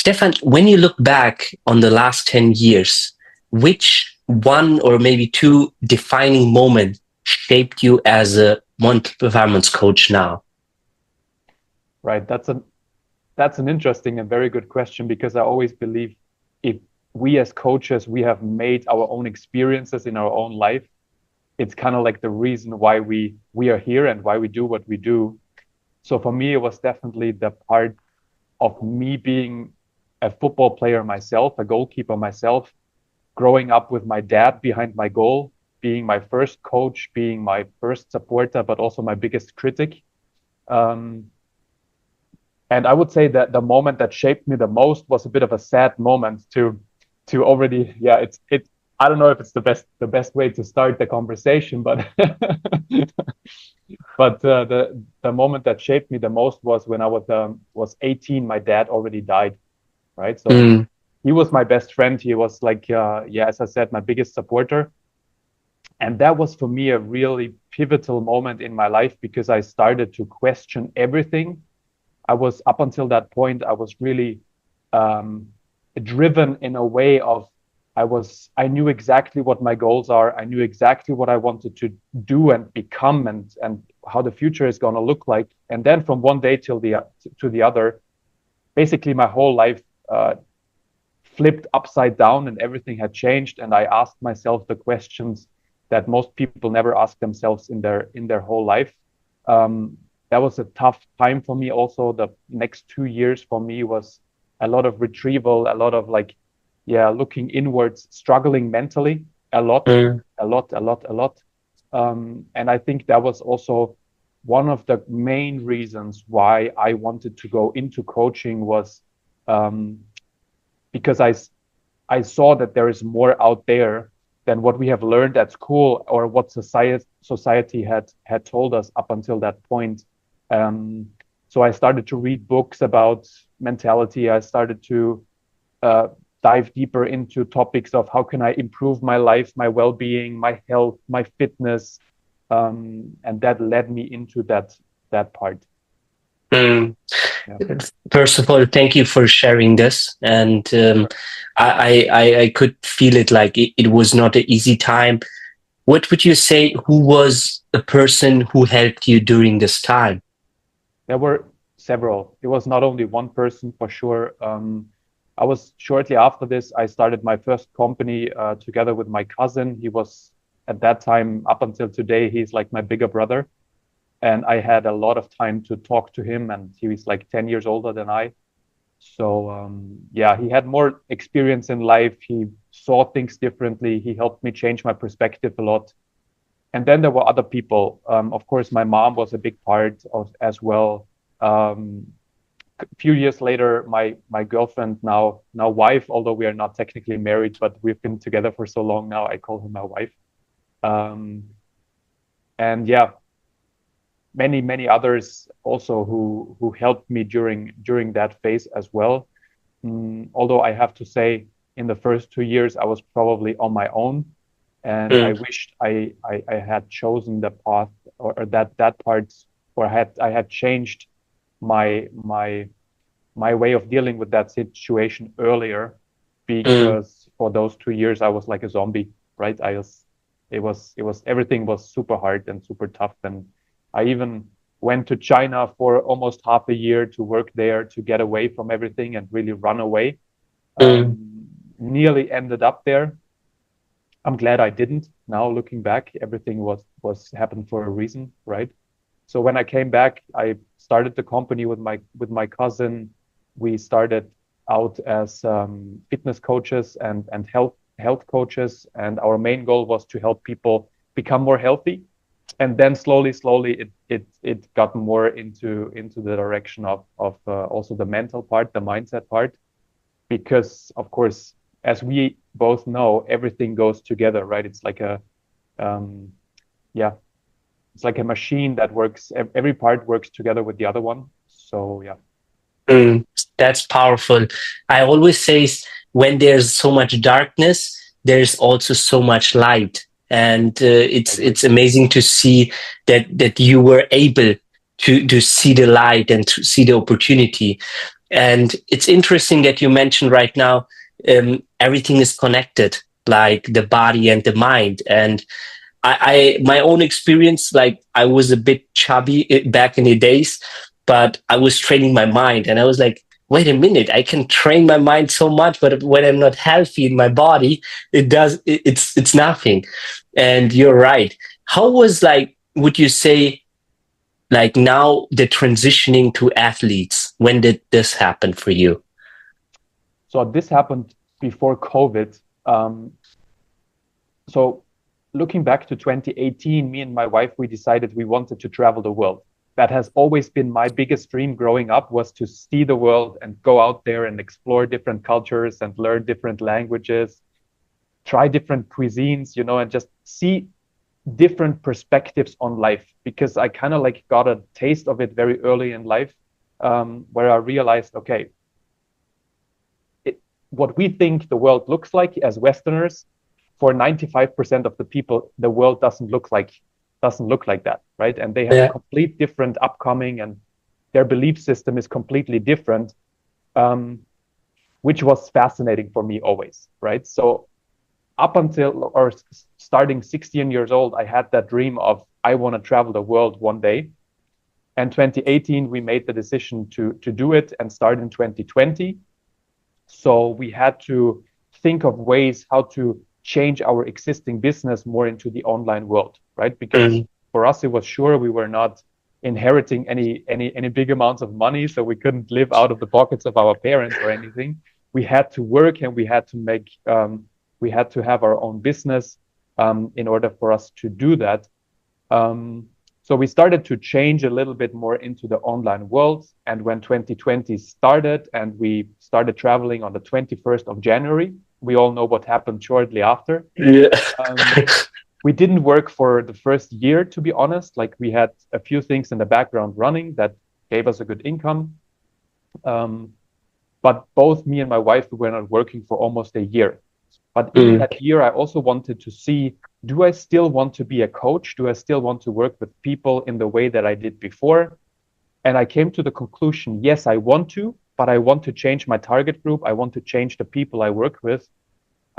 Stefan, when you look back on the last 10 years, which one or maybe two defining moments shaped you as a performance coach now? Right. That's an interesting and very good question, because I always believe if we as coaches, we have made our own experiences in our own life, it's kind of like the reason why we are here and why we do what we do. So for me, it was definitely the part of me being a football player myself, a goalkeeper myself, growing up with my dad behind my goal, being my first coach, being my first supporter, but also my biggest critic. Um, and I would say that the moment that shaped me the most was a bit of a sad moment to already, yeah, it I don't know if it's the best way to start the conversation, but the moment that shaped me the most was when I was 18. My dad already died, right? So Mm, he was my best friend. He was like, yeah, as I said, my biggest supporter. And that was for me a really pivotal moment in my life, because I started to question everything. I was up until that point, I was really um, driven in a way of I knew exactly what my goals are. I knew exactly what I wanted to do and become, and how the future is going to look like. And then from one day till the to the other, basically my whole life flipped upside down and everything had changed. And I asked myself the questions that most people never ask themselves in their whole life. Um, that was a tough time for me. Also, the next 2 years for me was a lot of retrieval, a lot of like, yeah, looking inwards, struggling mentally a lot, mm, a lot, a lot, a lot. And I think that was also one of the main reasons why I wanted to go into coaching was um, because I saw that there is more out there than what we have learned at school, or what society had told us up until that point. Um, so I started to read books about mentality. I started to uh, dive deeper into topics of how can I improve my life, my well-being, my health, my fitness, and that led me into that part. mm. Yeah. First of all, thank you for sharing this. And I could feel it like it was not an easy time. What would you say? Who was the person who helped you during this time? There were several. It was not only one person for sure. I was shortly after this, I started my first company together with my cousin. He was at that time, up until today, he's like my bigger brother. And I had a lot of time to talk to him, and he was like 10 years older than I. So, yeah, he had more experience in life. He saw things differently. He helped me change my perspective a lot. And then there were other people. Of course, my mom was a big part of as well. Um, a few years later, my girlfriend, now wife, although we are not technically married, but we've been together for so long now, I call her my wife. Um, and yeah, many others also who helped me during that phase as well. Although I have to say, in the first 2 years, I was probably on my own, and I Mm, wished I had chosen the path, or that part, or I had changed my way of dealing with that situation earlier, mm, because for those 2 years I was like a zombie, right? It was everything was super hard and super tough, and I even went to China for almost half a year to work there to get away from everything and really run away. mm, Nearly ended up there. I'm glad I didn't. Now looking back, everything was happened for a reason, right? So when I came back, I started the company with my cousin. We started out as fitness coaches and health coaches, and our main goal was to help people become more healthy. And then slowly, it got more into the direction of also the mental part, the mindset part, because of course, as we both know, everything goes together, right? It's like a um, yeah, it's like a machine that works. Every part works together with the other one. So yeah. mm. That's powerful. I always say when there's so much darkness, there's also so much light. And I agree. it's amazing to see that you were able to see the light and to see the opportunity. And it's interesting that you mentioned right now, everything is connected, like the body and the mind. And my own experience, like I was a bit chubby back in the days, but I was training my mind, and I was like, wait a minute, I can train my mind so much, but when I'm not healthy in my body, it's nothing. And you're right. How was, like, would you say, like, now the transitioning to athletes? When did this happen for you? So this happened before COVID. So looking back to 2018, me and my wife, we decided we wanted to travel the world. That has always been my biggest dream growing up, was to see the world and go out there and explore different cultures and learn different languages, try different cuisines, and just see different perspectives on life, because I kind of like got a taste of it very early in life, where I realized, okay, what we think the world looks like as Westerners, for 95% of the people, the world doesn't look like that, right? And they have a Yeah. complete different upcoming, and their belief system is completely different, um, which was fascinating for me always, right? So up until or starting 16 years old, I had that dream of I want to travel the world one day. And 2018, we made the decision to do it and start in 2020. So we had to think of ways how to change our existing business more into the online world, right? Because Mm, for us, it was sure we were not inheriting any big amounts of money, so we couldn't live out of the pockets of our parents or anything. We had to work, and we had to have our own business, in order for us to do that. Um, so we started to change a little bit more into the online world. And when 2020 started and we started traveling on the 21st of January, we all know what happened shortly after. yeah. Um, we didn't work for the first year, to be honest. Like, we had a few things in the background running that gave us a good income. Um, but both me and my wife, we were not working for almost a year. But in Mm, that year, I also wanted to see, do I still want to be a coach? Do I still want to work with people in the way that I did before? And I came to the conclusion, yes, I want to, but I want to change my target group. I want to change the people I work with.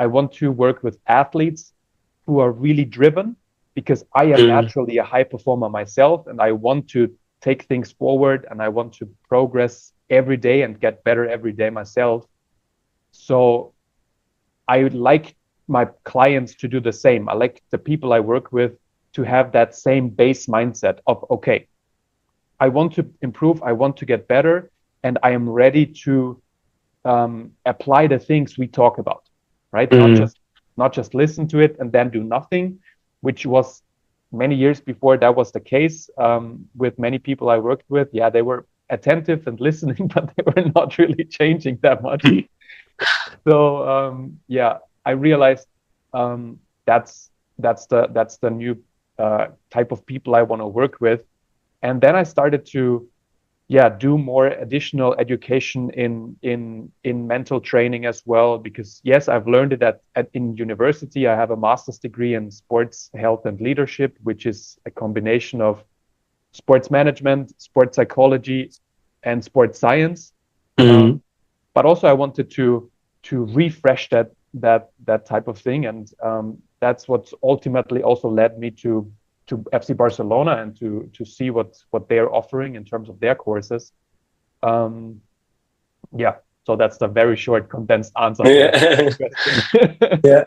I want to work with athletes who are really driven, because I am mm, naturally a high performer myself, and I want to take things forward, and I want to progress every day and get better every day myself. So I would like my clients to do the same. I like the people I work with to have that same base mindset of, okay, I want to improve, I want to get better, and I am ready to, apply the things we talk about, right? Not mm, just not just listen to it and then do nothing, which was many years before that was the case, with many people I worked with. Yeah, they were attentive and listening, but they were not really changing that much. mm. So, yeah, I realized, that's the new type of people I want to work with. And then I started to, yeah, do more additional education in mental training as well, because yes, I've learned it in university. I have a master's degree in sports health and leadership, which is a combination of sports management, sports psychology, and sports science. Mm. But also I wanted to refresh that type of thing, and, that's what ultimately also led me to FC Barcelona and to see what they're offering in terms of their courses. Um, yeah, so that's the very short, condensed answer for that Yeah. question. Yeah.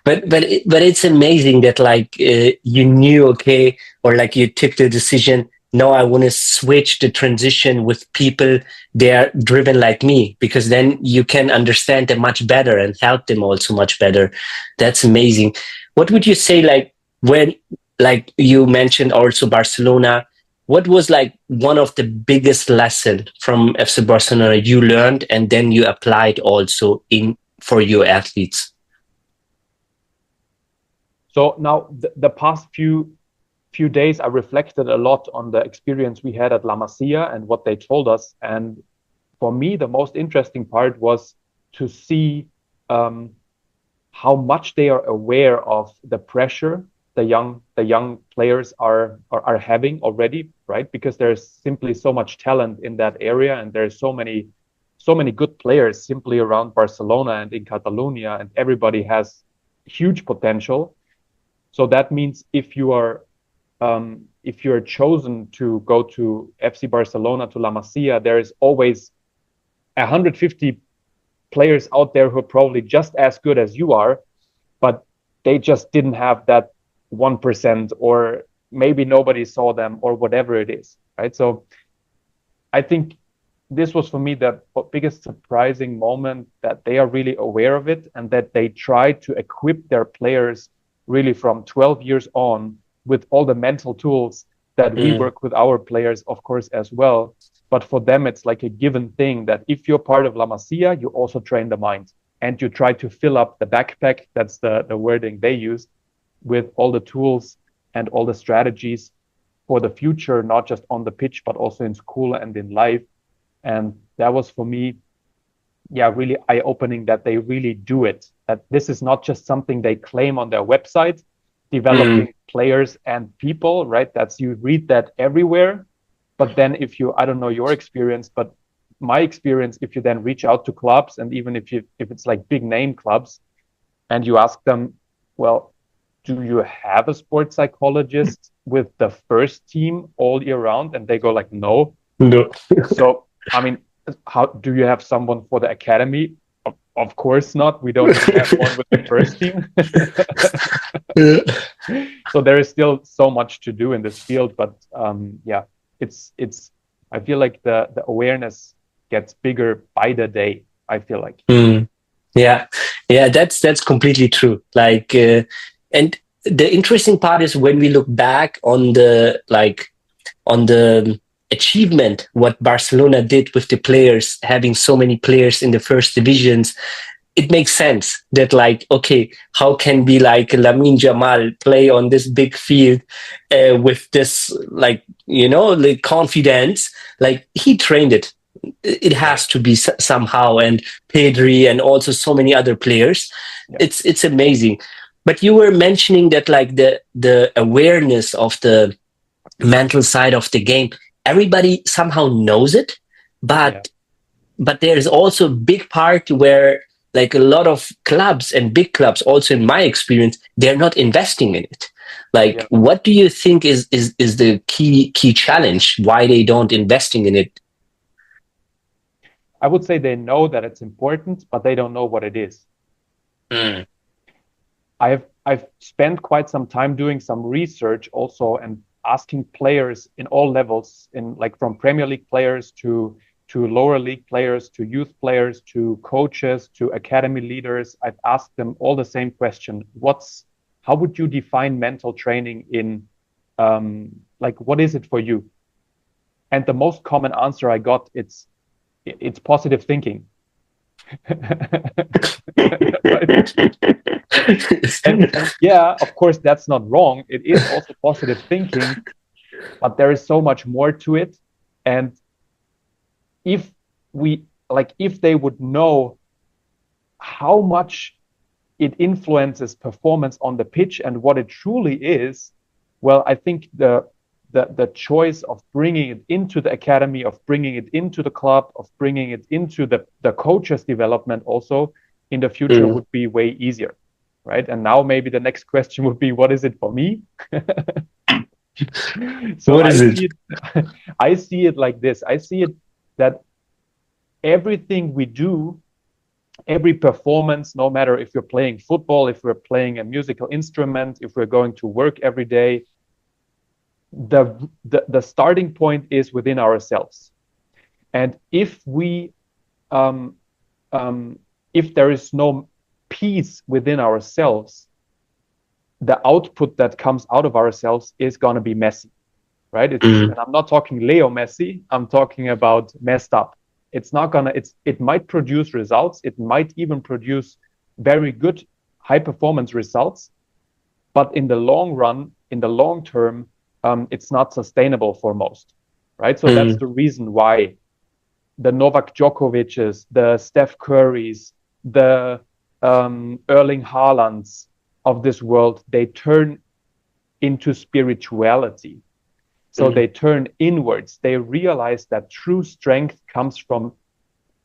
But it's amazing that, like, you knew, okay, or like you took the decision. No, I want to switch the transition with people they are driven like me, because then you can understand them much better and help them also much better. That's amazing. What would you say, like, when, like you mentioned also Barcelona, what was like one of the biggest lesson from FC Barcelona you learned and then you applied also in for your athletes? So now the past few days, I reflected a lot on the experience we had at La Masia and what they told us. And for me, the most interesting part was to see, um, how much they are aware of the pressure the young players are having already, right? Because there's simply so much talent in that area, and there's so many so many good players simply around Barcelona and in Catalonia, and everybody has huge potential. So that means if you're chosen to go to FC Barcelona, to La Masia, there is always 150 players out there who are probably just as good as you are, but they just didn't have that 1%, or maybe nobody saw them, or whatever it is, right? So I think this was for me the biggest surprising moment, that they are really aware of it and that they try to equip their players really from 12 years on with all the mental tools that we work with our players, of course, as well. But for them, it's like a given thing that if you're part of La Masia, you also train the mind and you try to fill up the backpack. That's the wording they use, with all the tools and all the strategies for the future, not just on the pitch, but also in school and in life. And that was for me, yeah, really eye-opening, that they really do it. That this is not just something they claim on their website, developing players and people, right? That's, you read that everywhere. But then if you, I don't know your experience, but my experience, if you then reach out to clubs, and even if it's like big name clubs, and you ask them, well, do you have a sports psychologist with the first team all year round? And they go like, no. No. So, I mean, how do you have someone for the academy? Of course not. We don't even have one with the first team. So there is still so much to do in this field, but yeah, it's. I feel like the awareness gets bigger by the day. I feel like. Yeah, yeah, that's completely true. Like, and the interesting part is when we look back on the achievement what Barcelona did with the players, having so many players in the first divisions. It makes sense that, like, okay, how can be like Lamine Jamal play on this big field with this, like, like confidence? Like, he trained it. It has to be somehow, and Pedri and also so many other players. Yeah. It's amazing. But you were mentioning that, like, the awareness of the mental side of the game, everybody somehow knows it, but there's also a big part where, like, a lot of clubs and big clubs, also in my experience, they're not investing in it. Like, what do you think is the key challenge why they don't investing in it? I would say they know that it's important, but they don't know what it is. I've spent quite some time doing some research also, and asking players in all levels, in like from Premier League players to lower league players, to youth players, to coaches, to academy leaders. I've asked them all the same question: how would you define mental training in, like, what is it for you? And the most common answer I got, it's positive thinking. and yeah, of course, that's not wrong. It is also positive thinking, but there is so much more to it. And if they would know how much it influences performance on the pitch and what it truly is, well, I think the choice of bringing it into the academy, of bringing it into the club, of bringing it into the coaches' development also in the future would be way easier, right? And now maybe the next question would be, what is it for me? So what is it? I see it like this. I see it that everything we do, every performance, no matter if you're playing football, if we're playing a musical instrument, if we're going to work every day, the starting point is within ourselves. And if we if there is no peace within ourselves, the output that comes out of ourselves is going to be messy, right? And I'm not talking Leo Messi, I'm talking about messed up. It's not gonna, it might produce results, it might even produce very good high performance results, but in the long run, in the long term, it's not sustainable for most, right? So that's the reason why the Novak Djokovic's, the Steph Curry's, the Erling Haaland's of this world, they turn into spirituality. So they turn inwards. They realize that true strength comes from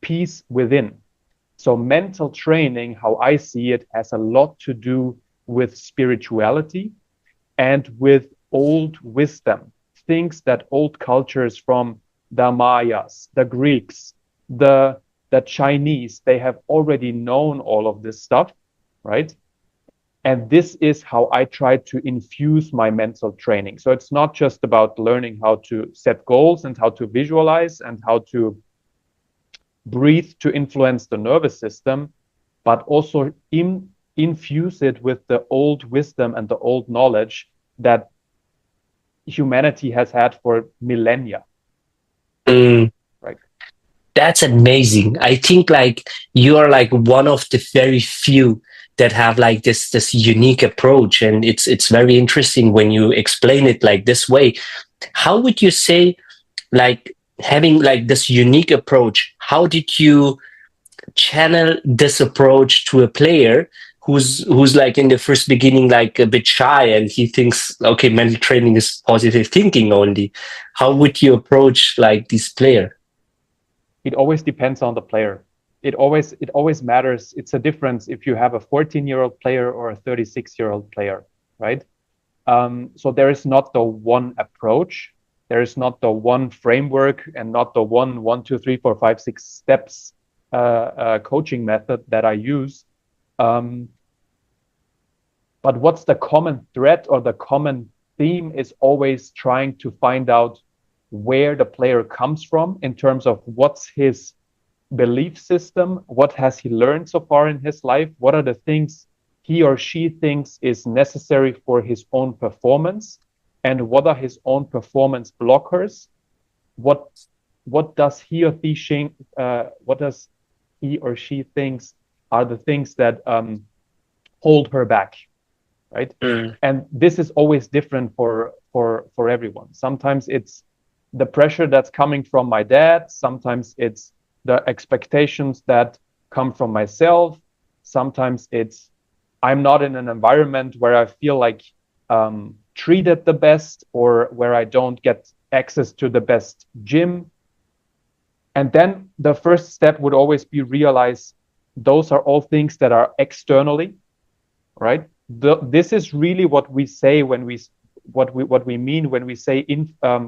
peace within. So mental training, how I see it, has a lot to do with spirituality and with old wisdom, things that old cultures from the Mayas, the Greeks, the Chinese, they have already known all of this stuff, right? And this is how I try to infuse my mental training. So it's not just about learning how to set goals and how to visualize and how to breathe to influence the nervous system, but also infuse it with the old wisdom and the old knowledge that humanity has had for millennia. Mm. Right. That's amazing. I think like you are like one of the very few that have like this unique approach, and it's very interesting when you explain it like this way. How would you say, like, having like this unique approach, how did you channel this approach to a player who's like in the first beginning like a bit shy and he thinks, okay, mental training is positive thinking only? How would you approach like this player? It always depends on the player. It always matters. It's a difference if you have a 14-year-old player or a 36-year-old player, right? So there is not the one approach. There is not the one framework and not the one, two, three, four, five, six steps coaching method that I use. Um, but what's the common thread or the common theme is always trying to find out where the player comes from in terms of what's his belief system, what has he learned so far in his life, what are the things he or she thinks is necessary for his own performance, and what are his own performance blockers. What what does he or she what does he or she thinks are the things that hold her back, right? Mm, And this is always different for everyone. Sometimes it's the pressure that's coming from my dad. Sometimes it's the expectations that come from myself. Sometimes it's I'm not in an environment where I feel like treated the best or where I don't get access to the best gym. And then the first step would always be realize those are all things that are externally, right? This is really what we say when we mean when we say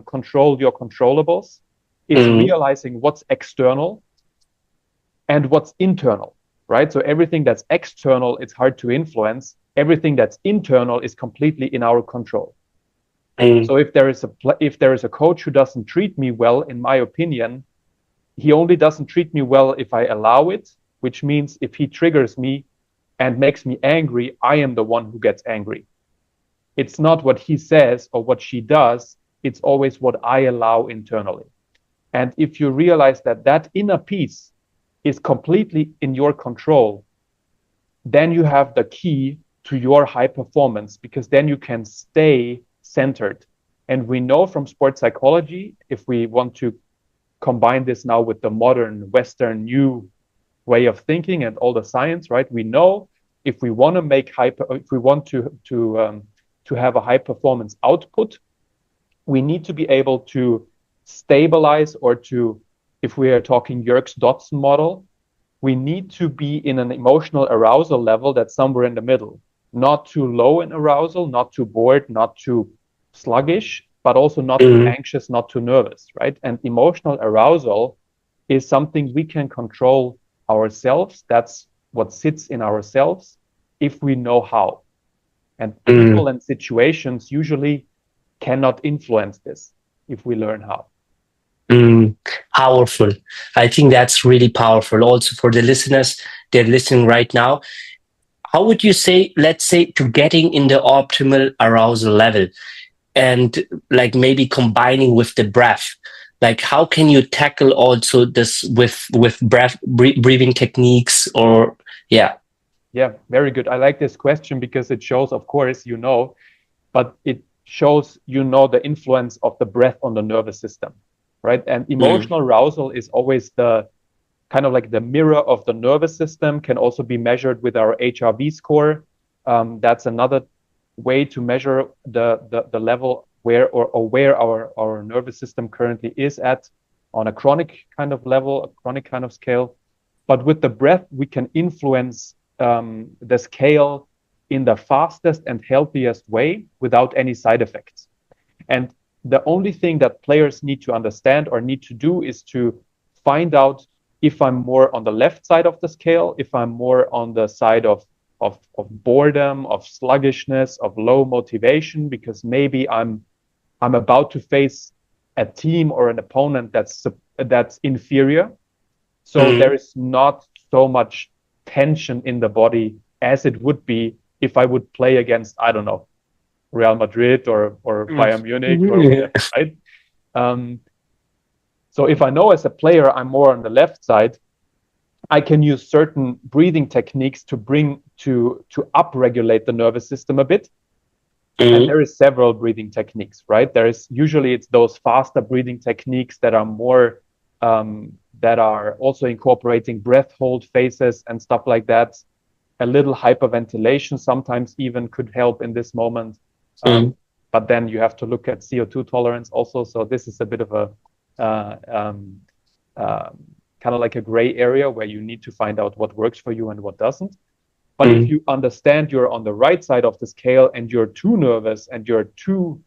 control your controllables. It's mm, realizing what's external and what's internal, right? So everything that's external, it's hard to influence. Everything that's internal is completely in our control. mm, So if there is a coach who doesn't treat me well, in my opinion, he only doesn't treat me well if I allow it, which means if he triggers me and makes me angry, I am the one who gets angry. It's not what he says or what she does, it's always what I allow internally. And if you realize that that inner peace is completely in your control, then you have the key to your high performance because then you can stay centered. And we know from sports psychology, if we want to combine this now with the modern Western new way of thinking and all the science, right? We know if we want to if we want to have a high performance output, we need to be able to stabilize or to, if we are talking Yerkes Dodson model, we need to be in an emotional arousal level that's somewhere in the middle, not too low in arousal, not too bored, not too sluggish, but also not too mm, anxious, not too nervous, right? And emotional arousal is something we can control ourselves. That's what sits in ourselves if we know how. And mm, people and situations usually cannot influence this if we learn how. mm. Powerful. I think that's really powerful. Also for the listeners, they're listening right now. How would you say, let's say, to getting in the optimal arousal level and like maybe combining with the breath? Like, how can you tackle also this with breathing techniques or yeah? Yeah, very good. I like this question because it shows, of course, but it shows, the influence of the breath on the nervous system, right? And Mm, emotional arousal is always the kind of like the mirror of the nervous system, can also be measured with our HRV score. That's another way to measure the level where or where our nervous system currently is at. on a chronic kind of level, a chronic kind of scale. But with the breath, we can influence the scale in the fastest and healthiest way without any side effects. And the only thing that players need to understand or need to do is to find out if I'm more on the left side of the scale, if I'm more on the side of boredom, of sluggishness, of low motivation, because maybe I'm about to face a team or an opponent that's inferior. So there is not so much tension in the body as it would be if I would play against, I don't know, Real Madrid or Bayern Munich or Yeah. whatever, right? Um, so if I know as a player I'm more on the left side, I can use certain breathing techniques to upregulate the nervous system a bit. And there is several breathing techniques, right? There is usually it's those faster breathing techniques that are more that are also incorporating breath hold phases and stuff like that. A little hyperventilation sometimes even could help in this moment. But then you have to look at CO2 tolerance also. So this is a bit of a kind of like a gray area where you need to find out what works for you and what doesn't. But if you understand you're on the right side of the scale and you're too nervous and you're too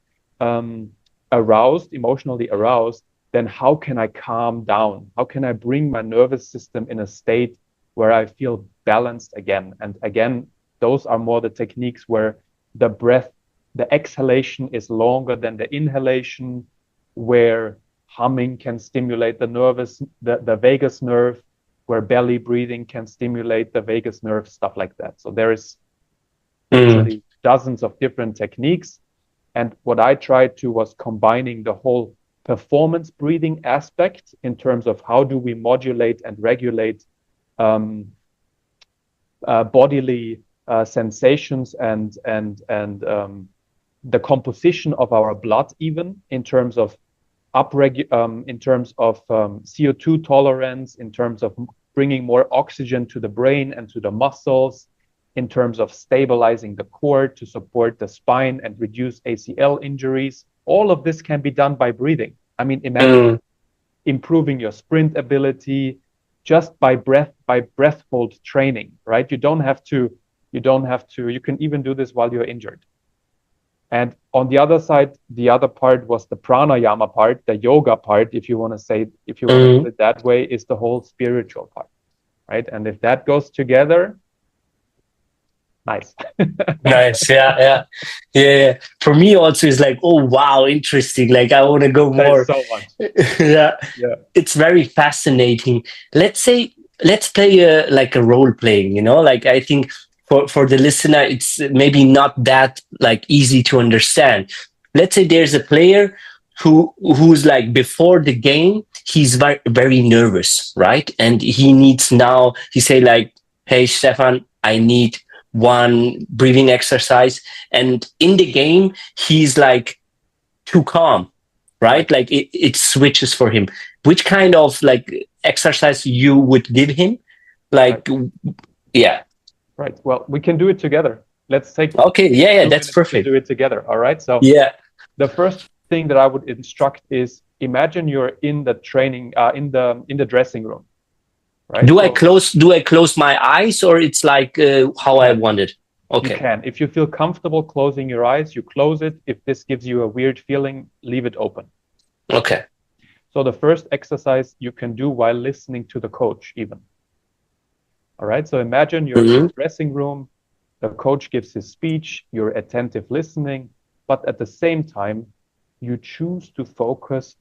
aroused, emotionally aroused, then how can I calm down? How can I bring my nervous system in a state where I feel balanced again? And again, those are more the techniques where the breath, the exhalation is longer than the inhalation, where humming can stimulate the vagus nerve, where belly breathing can stimulate the vagus nerve, stuff like that. So there is literally dozens of different techniques. And what I tried to was combining the whole performance breathing aspect in terms of how do we modulate and regulate bodily sensations and the composition of our blood, even in terms of CO2 tolerance, in terms of bringing more oxygen to the brain and to the muscles, in terms of stabilizing the core to support the spine and reduce ACL injuries. All of this can be done by breathing. I mean, imagine improving your sprint ability just by breath hold training, right? You can even do this while you're injured. And on the other side, the other part was the pranayama part, the yoga part, if you want to put it that way, is the whole spiritual part, right? And if that goes together, nice. Nice. Yeah. For me also is like, oh wow, interesting. Like I want to go There's more. so much. Yeah. Yeah. It's very fascinating. Let's play like a role playing, like I think for the listener, it's maybe not that like easy to understand. Let's say there's a player who's like before the game, he's very, very nervous, right? And he say like, hey, Stefan, I need one breathing exercise. And in the game, he's like too calm, right? Like it switches for him. Which kind of like exercise you would give him? Like, Right. yeah. Right. Well, we can do it together. Let's take Okay. Yeah. 2 minutes That's to perfect. do it together. All right. So Yeah. the first thing that I would instruct is imagine you're in the training, in the dressing room, right? So Do I close my eyes or it's like you how I can, want it? you Okay. can. If you feel comfortable closing your eyes, you close it. If this gives you a weird feeling, leave it open. Okay. So the first exercise you can do while listening to the coach, even. All right. So imagine you're in the dressing room, the coach gives his speech, you're attentive listening, but at the same time, you choose to focus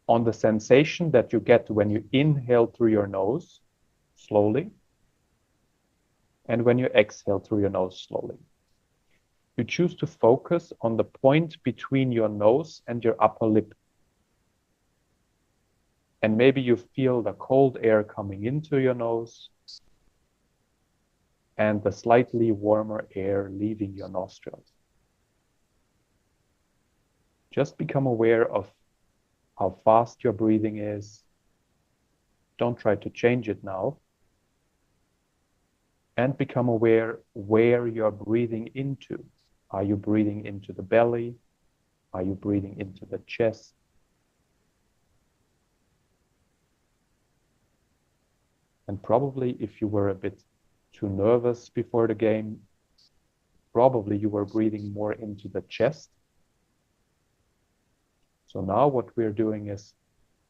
on the sensation that you get when you inhale through your nose slowly and when you exhale through your nose slowly. You choose to focus on the point between your nose and your upper lip. And maybe you feel the cold air coming into your nose and the slightly warmer air leaving your nostrils. Just become aware of how fast your breathing is. Don't try to change it now. And become aware where you're breathing into. Are you breathing into the belly? Are you breathing into the chest? And probably if you were a bit too nervous before the game, probably you were breathing more into the chest. So now what we're doing is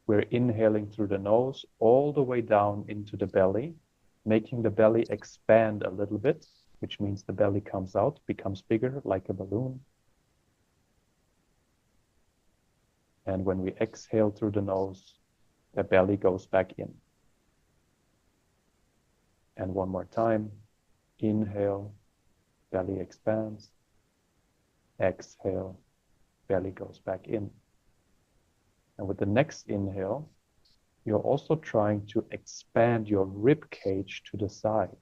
we're inhaling through the nose all the way down into the belly, making the belly expand a little bit, which means the belly comes out, becomes bigger like a balloon. And when we exhale through the nose, the belly goes back in. And one more time, inhale, belly expands. Exhale, belly goes back in. And with the next inhale, you're also trying to expand your rib cage to the side.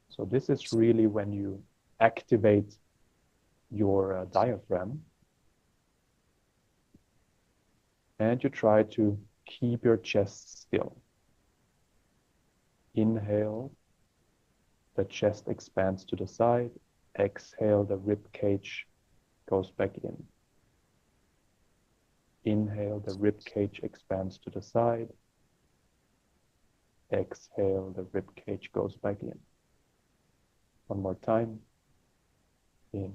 So this is really when you activate your diaphragm, and you try to keep your chest still. Inhale, the chest expands to the side. Exhale, the rib cage goes back in. Inhale, the rib cage expands to the side. Exhale, the rib cage goes back in. One more time. In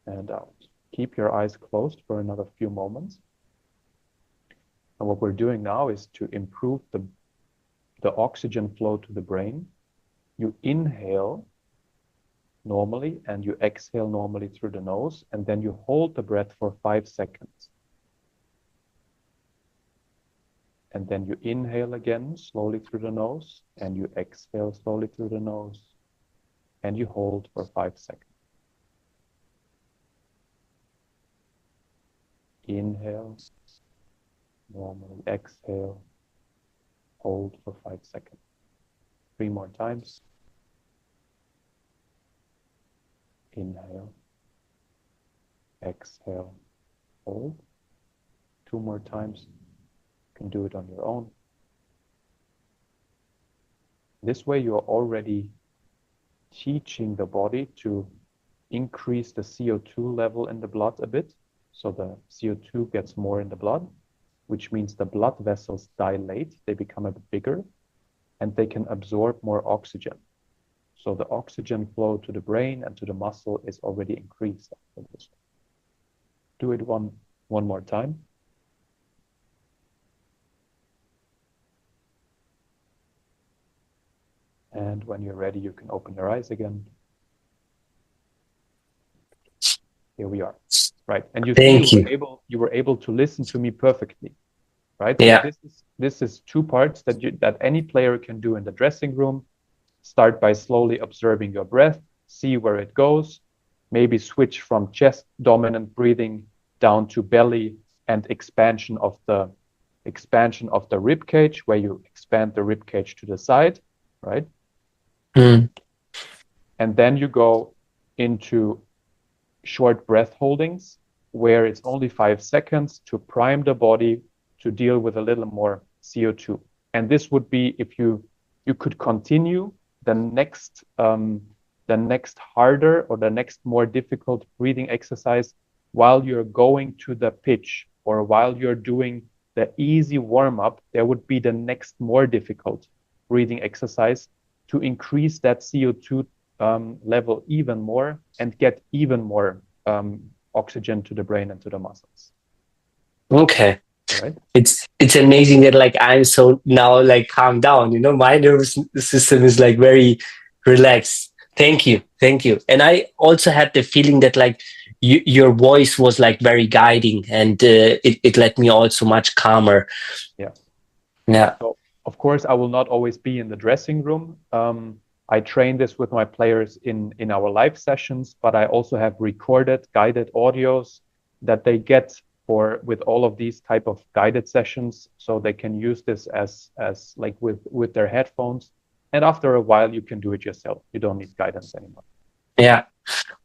and out. Keep your eyes closed for another few moments. And what we're doing now is to improve the oxygen flow to the brain. You inhale normally and you exhale normally through the nose, and then you hold the breath for 5 seconds. And then you inhale again slowly through the nose, and you exhale slowly through the nose, and you hold for 5 seconds. Inhale, normally exhale, hold for 5 seconds. 3 more times. Inhale, exhale, hold. 2 more times. You can do it on your own. This way you are already teaching the body to increase the CO2 level in the blood a bit. So the CO2 gets more in the blood, which means the blood vessels dilate, they become a bit bigger, and they can absorb more oxygen. So the oxygen flow to the brain and to the muscle is already increased after this. Do it one more time. And when you're ready, you can open your eyes again. Here we are. Right. And you see you were able to listen to me perfectly. Right? Yeah. So this is 2 parts that any player can do in the dressing room. Start by slowly observing your breath, see where it goes, maybe switch from chest dominant breathing down to belly and expansion of the rib cage, where you expand the rib cage to the side, right? Mm. And then you go into short breath holdings, where it's only 5 seconds to prime the body to deal with a little more CO2. And this would be, if you could continue the next harder or the next more difficult breathing exercise while you're going to the pitch, or while you're doing the easy warm-up, there would be the next more difficult breathing exercise to increase that CO2 level even more and get even more oxygen to the brain and to the muscles. Okay. Right. It's amazing that like I'm so now like calm down, you know, my nervous system is like very relaxed. Thank you. And I also had the feeling that like your voice was like very guiding, and it led me also much calmer. Yeah. So of course I will not always be in the dressing room. I train this with my players in our live sessions, but I also have recorded guided audios that they get with all of these type of guided sessions, so they can use this as like with their headphones, and after a while you can do it yourself. You don't need guidance anymore. Yeah,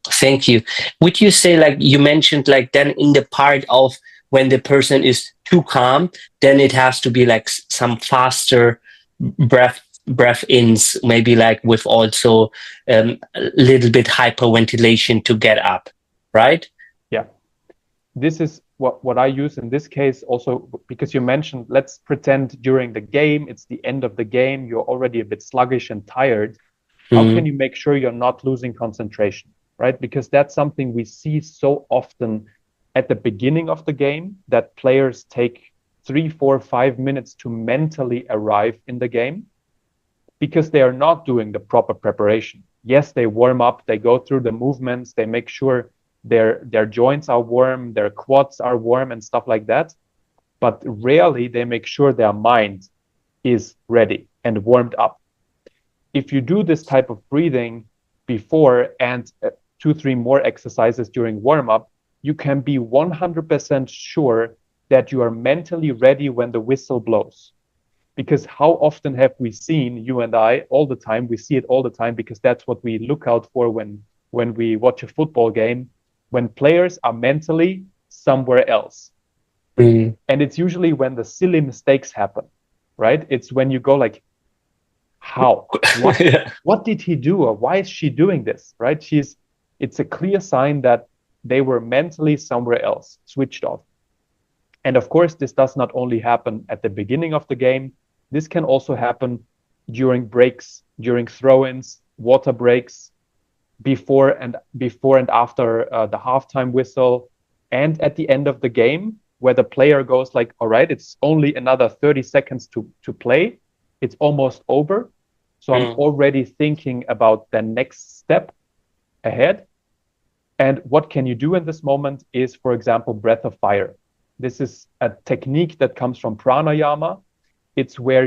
thank you. Would you say, like you mentioned, like then in the part of when the person is too calm, then it has to be like some faster breath ins, maybe like with also a little bit hyperventilation to get up, right? Yeah. This what I use in this case also, because you mentioned, let's pretend during the game, it's the end of the game, you're already a bit sluggish and tired. How can Mm, you make sure you're not losing concentration, right? Because that's something we see so often at the beginning of the game, that players take 3, 4, 5 minutes to mentally arrive in the game because they are not doing the proper preparation. Yes, they warm up, they go through the movements, they make sure their joints are warm, their quads are warm and stuff like that. But rarely they make sure their mind is ready and warmed up. If you do this type of breathing before and 2, 3 more exercises during warm up, you can be 100% sure that you are mentally ready when the whistle blows. Because how often have we seen, you and I, all the time, we see it all the time because that's what we look out for when we watch a football game, when players are mentally somewhere else. mm. And it's usually when the silly mistakes happen, right? It's when you go like, how? What Yeah. what did he do, or why is she doing this? Right? It's a clear sign that they were mentally somewhere else, switched off. And of course, this does not only happen at the beginning of the game, this can also happen during breaks, during throw-ins, water breaks, before and after the halftime whistle, and at the end of the game, where the player goes like, all right, it's only another 30 seconds to play. It's almost over. So I'm Mm, already thinking about the next step ahead. And what can you do in this moment is, for example, breath of fire. This is a technique that comes from pranayama. It's where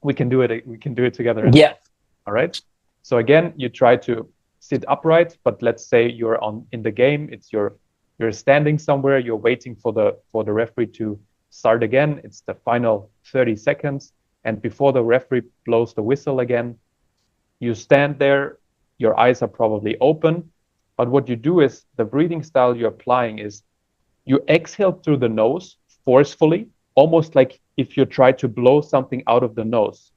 we can do it together in a yeah. moment. All right. So again, you try to sit upright, but let's say you're on in the game, you're standing somewhere, you're waiting for the referee to start again. It's the final 30 seconds. And before the referee blows the whistle again, you stand there, your eyes are probably open. But what you do is the breathing style you're applying is you exhale through the nose forcefully, almost like if you try to blow something out of the nose,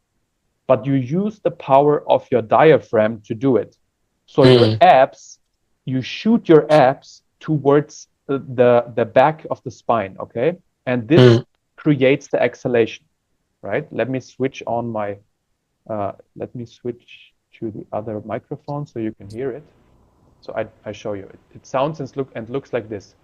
but you use the power of your diaphragm to do it. So your Mm, abs, you shoot your abs towards the back of the spine, okay? And this mm. creates the exhalation, right? Let me switch to the other microphone so you can hear it. So I show you. It sounds and looks like this.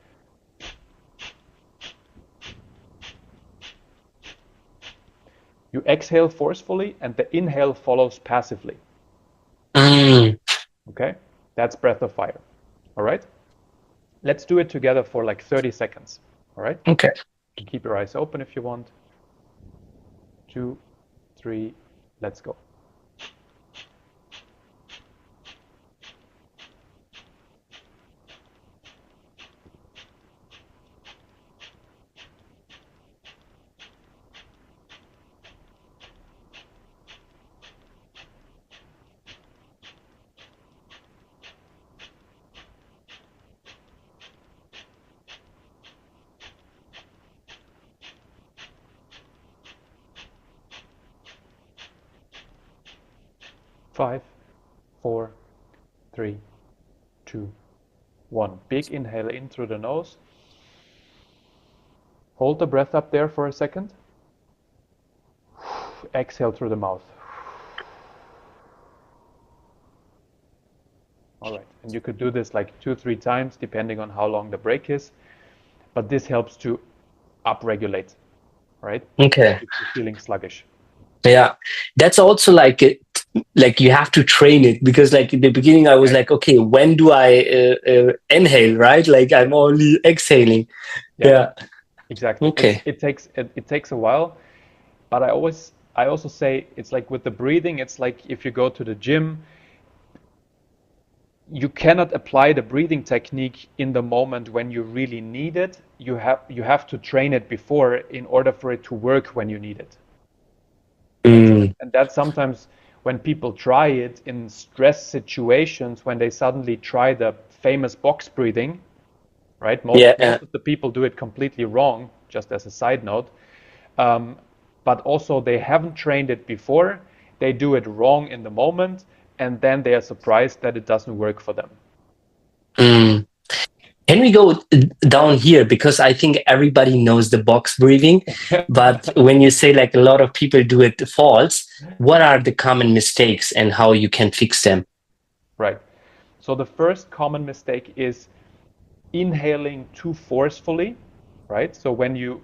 You exhale forcefully and the inhale follows passively. Mm. Okay? That's breath of fire. All right? Let's do it together for like 30 seconds. All right? Okay. You can keep your eyes open if you want. 2, 3, let's go. 5, 4, 3, 2, 1. Big inhale in through the nose. Hold the breath up there for a second. Exhale through the mouth. All right. And you could do this like 2, 3 times depending on how long the break is. But this helps to upregulate, right? Okay. If you're feeling sluggish. Yeah. That's also like like you have to train it because like in the beginning I was like, Exactly. okay, when do I inhale, right? Like I'm only exhaling. Yeah, Yeah. exactly. Okay. It takes a while, but I also say it's like with the breathing, it's like if you go to the gym, you cannot apply the breathing technique in the moment when you really need it. You have to train it before in order for it to work when you need it. Right? Mm. And that's sometimes when people try it in stress situations, when they suddenly try the famous box breathing, right? Most Yeah. most of the people do it completely wrong, just as a side note. Um, but also they haven't trained it before. They do it wrong in the moment, and then they are surprised that it doesn't work for them. Mm. Can we go down here? Because I think everybody knows the box breathing, but when you say like a lot of people do it false, what are the common mistakes and how you can fix them? Right. So the first common mistake is inhaling too forcefully, right? So when you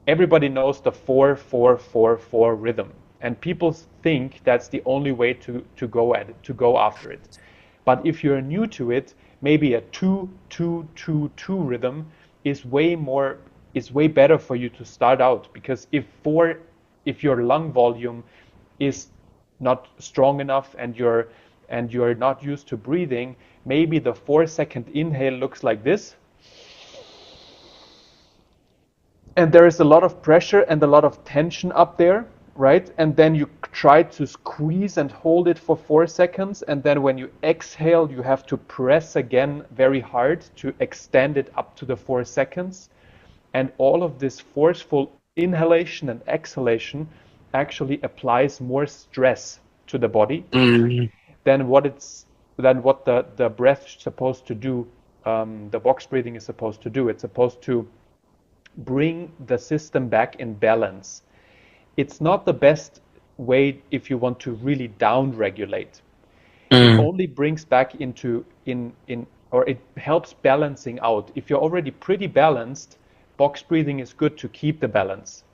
everybody knows the 4-4-4-4 rhythm, and people think that's the only way to go at it, to go after it. But if you're new to it, maybe a 2-2-2-2 rhythm is way better for you to start out, because if your lung volume is not strong enough and you're not used to breathing, maybe the 4-second inhale looks like this, and there is a lot of pressure and a lot of tension up there, right? And then you try to squeeze and hold it for 4 seconds, and then when you exhale, you have to press again very hard to extend it up to the 4 seconds. And all of this forceful inhalation and exhalation actually applies more stress to the body Mm, than what the breath is supposed to do. The box breathing is supposed to do. It's supposed to bring the system back in balance. It's not the best way if you want to really down regulate. It mm, only brings back into in or it helps balancing out. If you're already pretty balanced, box breathing is good to keep the balance.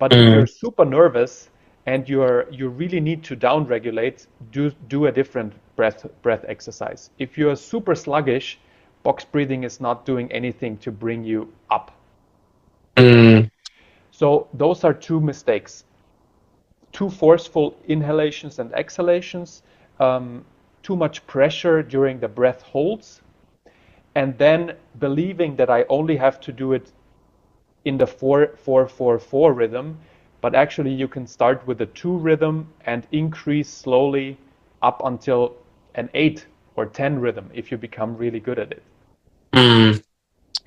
But if mm, you're super nervous and you really need to down regulate, do a different breath exercise. If you're super sluggish, box breathing is not doing anything to bring you up. mm, So those are two mistakes: too forceful inhalations and exhalations, too much pressure during the breath holds, and then believing that I only have to do it in the 4-4-4-4 rhythm, but actually you can start with a 2 rhythm and increase slowly up until an 8 or 10 rhythm if you become really good at it. mm.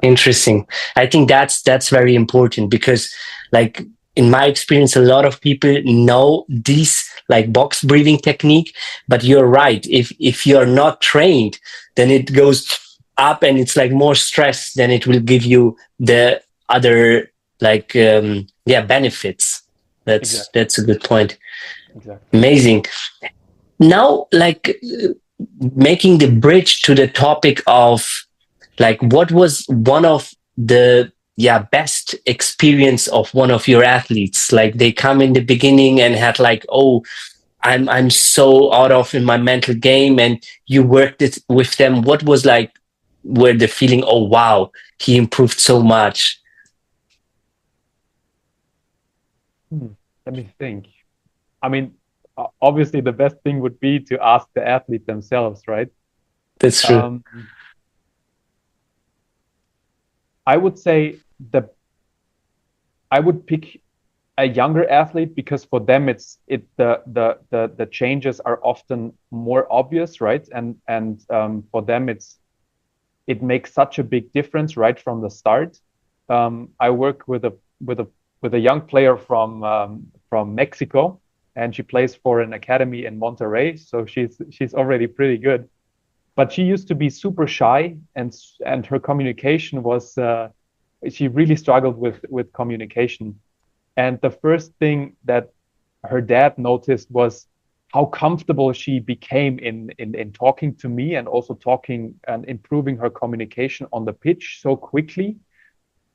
Interesting. I think that's very important because, like in my experience, a lot of people know this like box breathing technique, but you're right. If you're not trained, then it goes up and it's like more stress than it will give you the other like yeah, benefits. Exactly. That's a good point. Exactly. Amazing. Now, like making the bridge to the topic of like what was one of the yeah best experience of one of your athletes, like they come in the beginning and had like, oh, I'm so out of in my mental game, and you worked it with them. What was like where the feeling, oh wow, he improved so much? Hmm. Let me think. I mean, obviously the best thing would be to ask the athlete themselves, right? That's true. Um, I would say I would pick a younger athlete, because for them the changes are often more obvious, right? And for them it makes such a big difference right from the start. I work with a young player from Mexico, and she plays for an academy in Monterrey, so she's already pretty good. But she used to be super shy, and her communication was she really struggled with communication. And the first thing that her dad noticed was how comfortable she became in talking to me, and also talking and improving her communication on the pitch so quickly,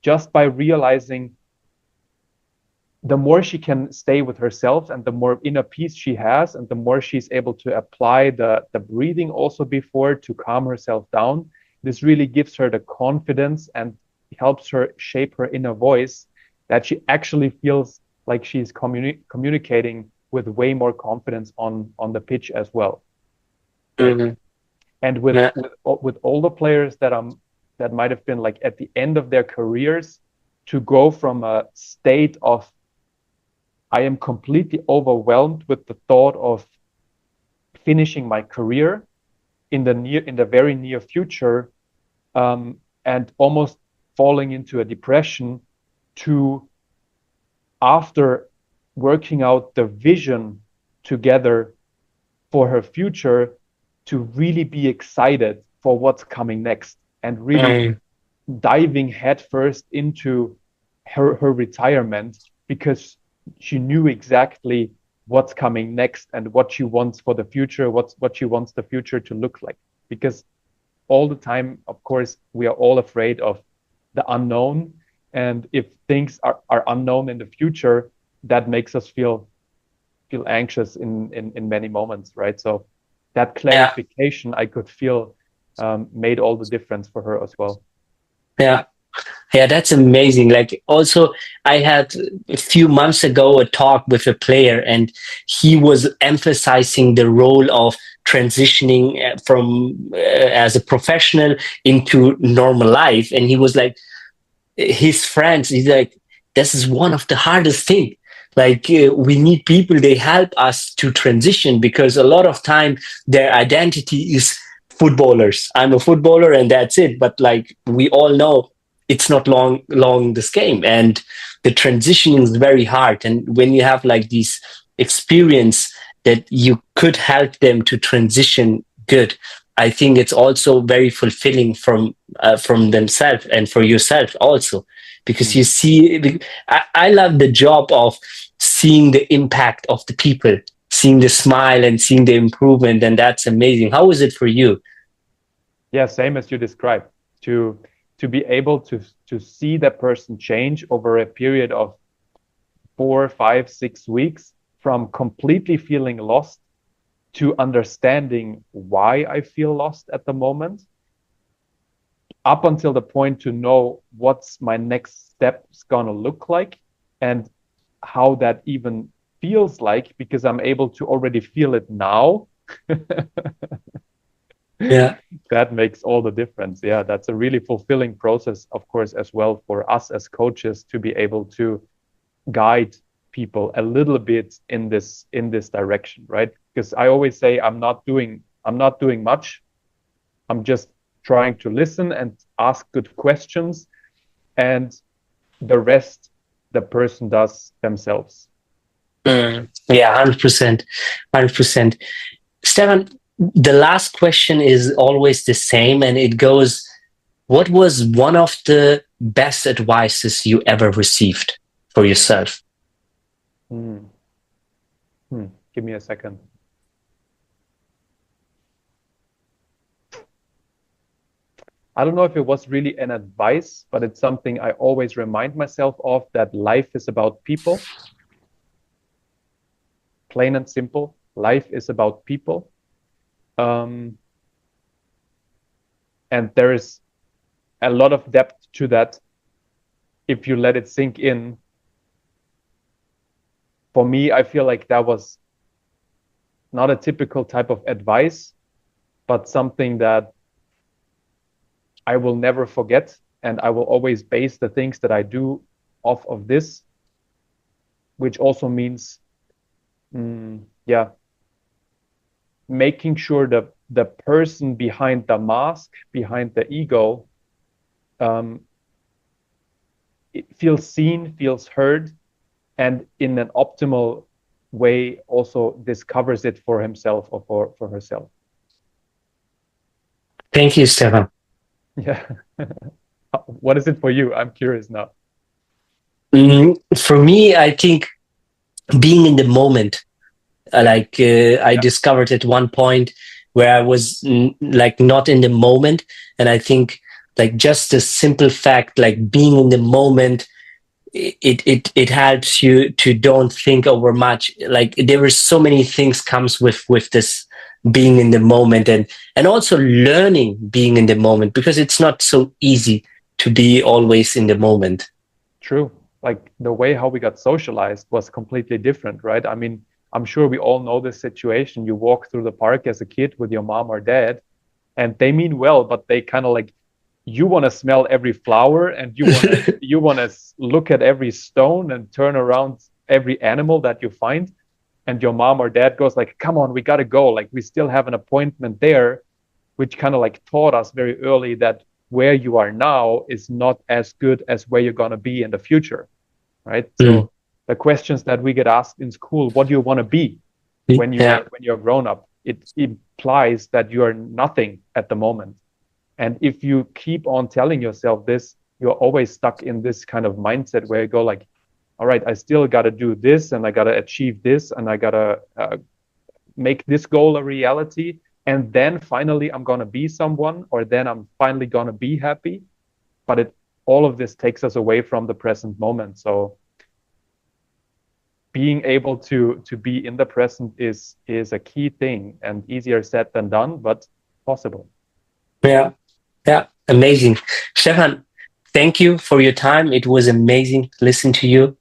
just by realizing the more she can stay with herself and the more inner peace she has, and the more she's able to apply the breathing also before to calm herself down. This really gives her the confidence and helps her shape her inner voice, that she actually feels like she's communicating with way more confidence on the pitch as well. Mhm. And Yeah. with older players that might have been like at the end of their careers, to go from a state of I am completely overwhelmed with the thought of finishing my career in the very near future, and almost falling into a depression, to, after working out the vision together for her future, to really be excited for what's coming next, and really diving headfirst into her retirement, because she knew exactly what's coming next and what she wants for the future, what she wants the future to look like. Because all the time, of course, we are all afraid of the unknown. And if things are unknown in the future, that makes us feel anxious in many moments, right? So that Yeah. clarification I could feel made all the difference for her as well. Yeah. Yeah, that's amazing. Like, also, I had a few months ago a talk with a player, and he was emphasizing the role of transitioning from as a professional into normal life. And he was like, his friends, he's like, this is one of the hardest thing. Like, we need people, they help us to transition, because a lot of time their identity is footballers. I'm a footballer and that's it. But like we all know, it's not long this game, and the transition is very hard. And when you have like these experience that you could help them to transition good, I think it's also very fulfilling from themselves and for yourself also, because Mm. you see, I love the job of seeing the impact of the people, seeing the smile and seeing the improvement, and that's amazing. How is it for you? Yeah, same as you described. To be able to see that person change over a period of 4, 5, 6 weeks, from completely feeling lost to understanding why I feel lost at the moment, up until the point to know what's my next steps gonna look like, and how that even feels like, because I'm able to already feel it now. Yeah. That makes all the difference. Yeah, that's a really fulfilling process, of course, as well for us as coaches, to be able to guide people a little bit in this direction, right? Because I always say I'm not doing much. I'm just trying to listen and ask good questions, and the rest the person does themselves. Yeah, 100%. 100%. Stefan, the last question is always the same, and it goes, what was one of the best advices you ever received for yourself? Hmm. Give me a second. I don't know if it was really an advice, but it's something I always remind myself of, that life is about people, plain and simple. Life is about people. Um, and there is a lot of depth to that if you let it sink in. For me, I feel like that was not a typical type of advice, but something that I will never forget. And I will always base the things that I do off of this, which also means, yeah, making sure that the person behind the mask, behind the ego, um, it feels seen, feels heard, and in an optimal way also discovers it for himself or for herself. Thank you, Stefan. Yeah. What is it for you? I'm curious now. For me, I think being in the moment, I Yeah. discovered at one point where I was like not in the moment. And I think like just the simple fact, like being in the moment, it helps you to don't think over much. Like there were so many things comes with this being in the moment, and also learning being in the moment, because it's not so easy to be always in the moment. True. Like the way how we got socialized was completely different, right? I mean, I'm sure we all know this situation. You walk through the park as a kid with your mom or dad, and they mean well, but they kind of like, you want to smell every flower, and you want to look at every stone and turn around every animal that you find. And your mom or dad goes like, come on, we got to go. Like we still have an appointment there, which kind of like taught us very early that where you are now is not as good as where you're going to be in the future, right? Mm. So the questions that we get asked in school, what do you want to be Yeah. when you're grown up? It implies that you are nothing at the moment. And if you keep on telling yourself this, you're always stuck in this kind of mindset where you go like, all right, I still got to do this and I got to achieve this and I got to make this goal a reality. And then finally I'm going to be someone, or then I'm finally going to be happy. But all of this takes us away from the present moment. So being able to be in the present is a key thing, and easier said than done, but possible. Yeah. Yeah. Amazing. Stefan, thank you for your time. It was amazing to listen to you.